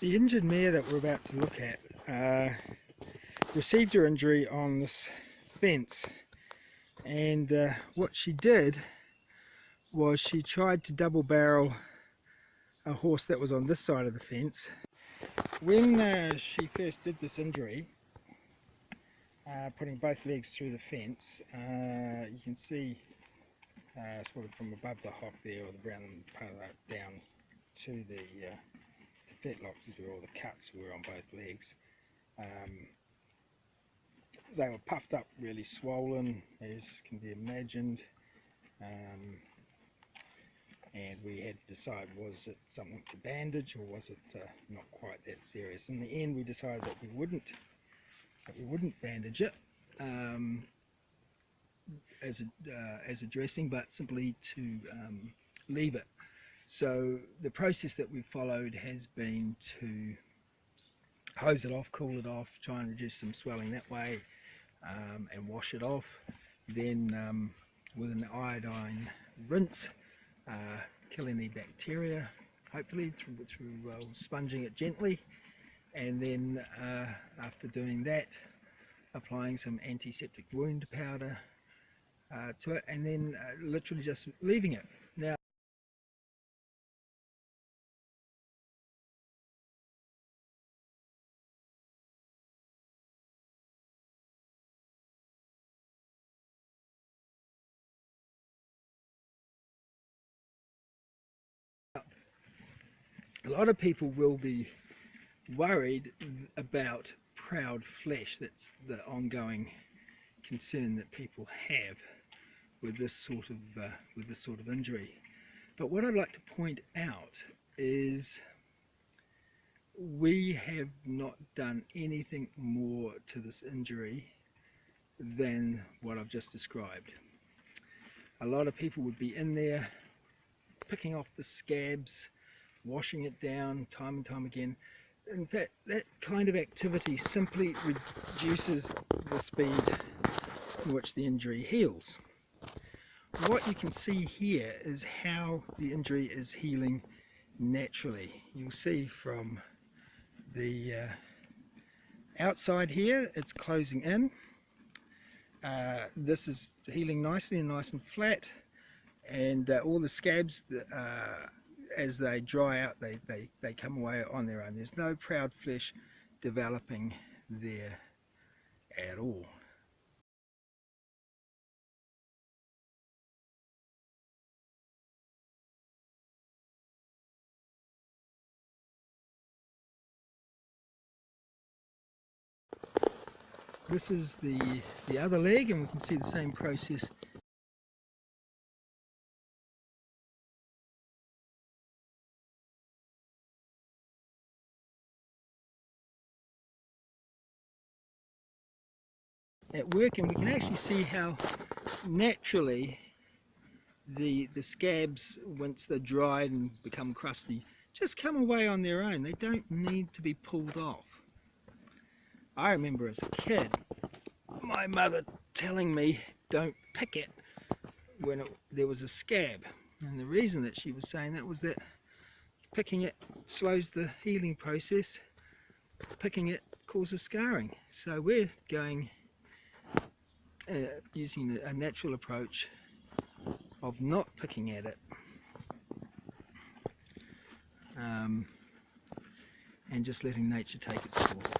The injured mare that we're about to look at received her injury on this fence, and what she did was she tried to double barrel a horse that was on this side of the fence. When she first did this injury, putting both legs through the fence, you can see sort of from above the hock there, or the brown part of that, down to the fetlocks is where all the cuts were on both legs. They were puffed up, really swollen, as can be imagined, and we had to decide, was it something to bandage or was it not quite that serious. In the end we decided that we wouldn't bandage it as a dressing, but simply to leave it. So the process that we've followed has been to hose it off, cool it off, try and reduce some swelling that way, and wash it off. Then with an iodine rinse, kill any bacteria, hopefully through sponging it gently, and then after doing that, applying some antiseptic wound powder to it, and then literally just leaving it. Now, a lot of people will be worried about proud flesh. That's the ongoing concern that people have with this sort of injury. But what I'd like to point out is we have not done anything more to this injury than what I've just described. A lot of people would be in there picking off the scabs, washing it down time and time again. In fact, that kind of activity simply reduces the speed in which the injury heals. What you can see here is how the injury is healing naturally. You'll see from the outside here, it's closing in. This is healing nicely and nice and flat, and all the scabs, as they dry out, they come away on their own. There's no proud flesh developing there at all. This is the other leg, and we can see the same process. At work, and we can actually see how naturally the scabs, once they're dried and become crusty, just come away on their own. They don't need to be pulled off. I remember as a kid my mother telling me don't pick it when there was a scab, and the reason that she was saying that was that picking it slows the healing process, picking it causes scarring. So we're going using a natural approach of not picking at it, and just letting nature take its course.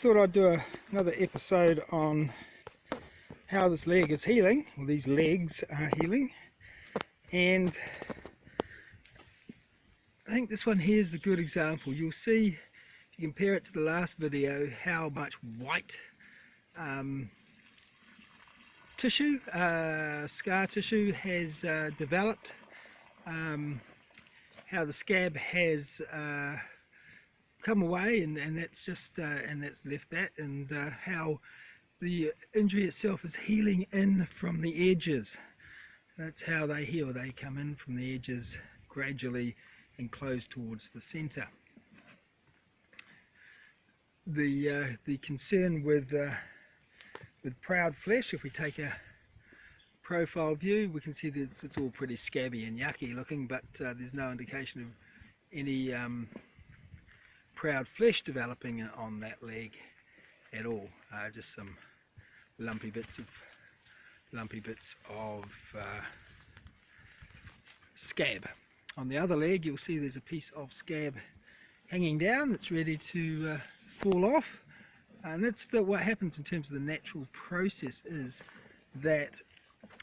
thought I'd do another episode on how this leg is healing, or these legs are healing, and I think this one here is the good example. You'll see, if you compare it to the last video, how much white tissue, scar tissue has developed, how the scab has come away, and that's just and that's left that, and how the injury itself is healing in from the edges. That's how they heal. They come in from the edges gradually and close towards the center. The concern with proud flesh, if we take a profile view, we can see that it's all pretty scabby and yucky looking, but there's no indication of any proud flesh developing on that leg at all. Just some lumpy bits of scab. On the other leg, you'll see there's a piece of scab hanging down that's ready to fall off, and that's what happens in terms of the natural process, is that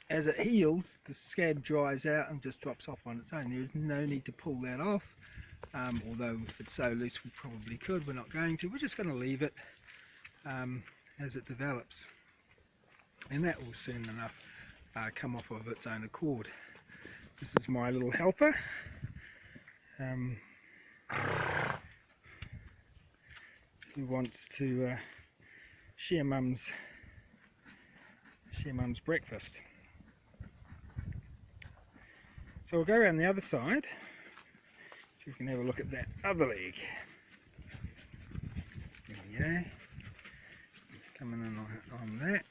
as it heals, the scab dries out and just drops off on its own. There is no need to pull that off, although if it's so loose we probably could. We're not going to. We're just going to leave it as it develops, and that will soon enough come off of its own accord. This is my little helper. Who wants to share mum's breakfast. So we'll go around the other side, so we can have a look at that other leg. There we go. Coming in on that.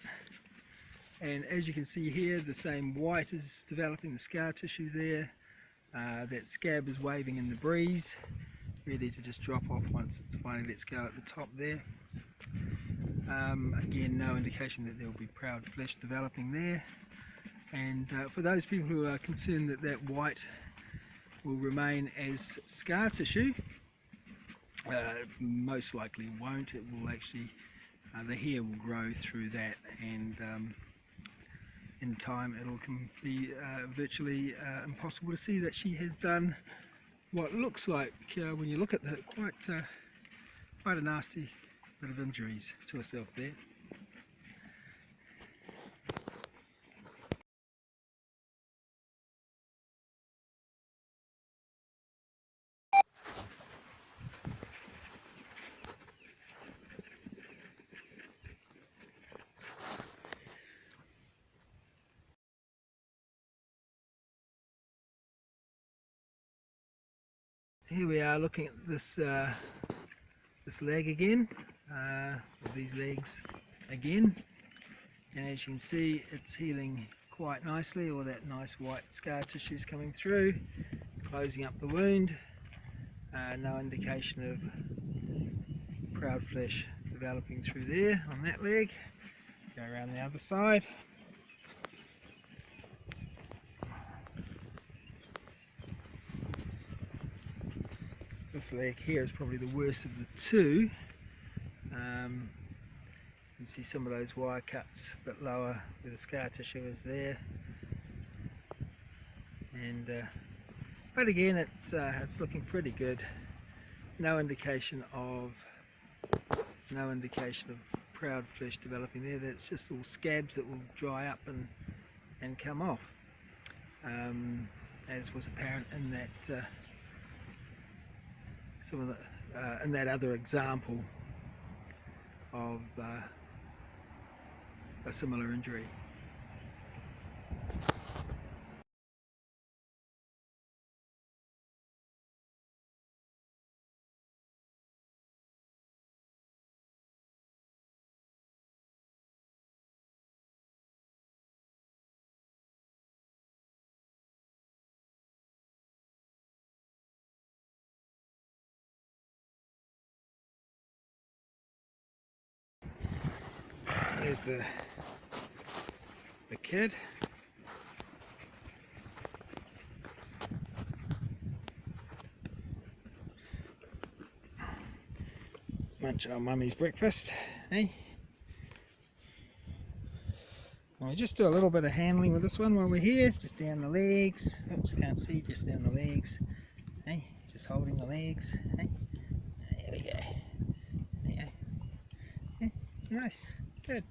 And as you can see here, the same white is developing, the scar tissue there. That scab is waving in the breeze, ready to just drop off once it's finally lets go at the top there. Again, no indication that there will be proud flesh developing there. And for those people who are concerned that that white will remain as scar tissue, most likely won't. It will actually, the hair will grow through that, and in time it'll be virtually impossible to see that she has done what looks like, when you look at that, quite a nasty bit of injuries to herself there. Here we are looking at this this leg again, these legs again, and as you can see, it's healing quite nicely. All that nice white scar tissue is coming through, closing up the wound. No indication of proud flesh developing through there on that leg. Go around the other side. This leg here is probably the worst of the two. You can see some of those wire cuts a bit lower where the scar tissue is there, and but again, it's looking pretty good. No indication of proud flesh developing there. That's just all scabs that will dry up and come off, as was apparent in that. Some of the, in that other example of a similar injury. Here's the kid. munching on mummy's breakfast, eh? And we just do a little bit of handling with this one while we're here, just down the legs. Oops, can't see, just down the legs. Hey, just holding the legs. Hey, there we go. There we go. Yeah, nice, good.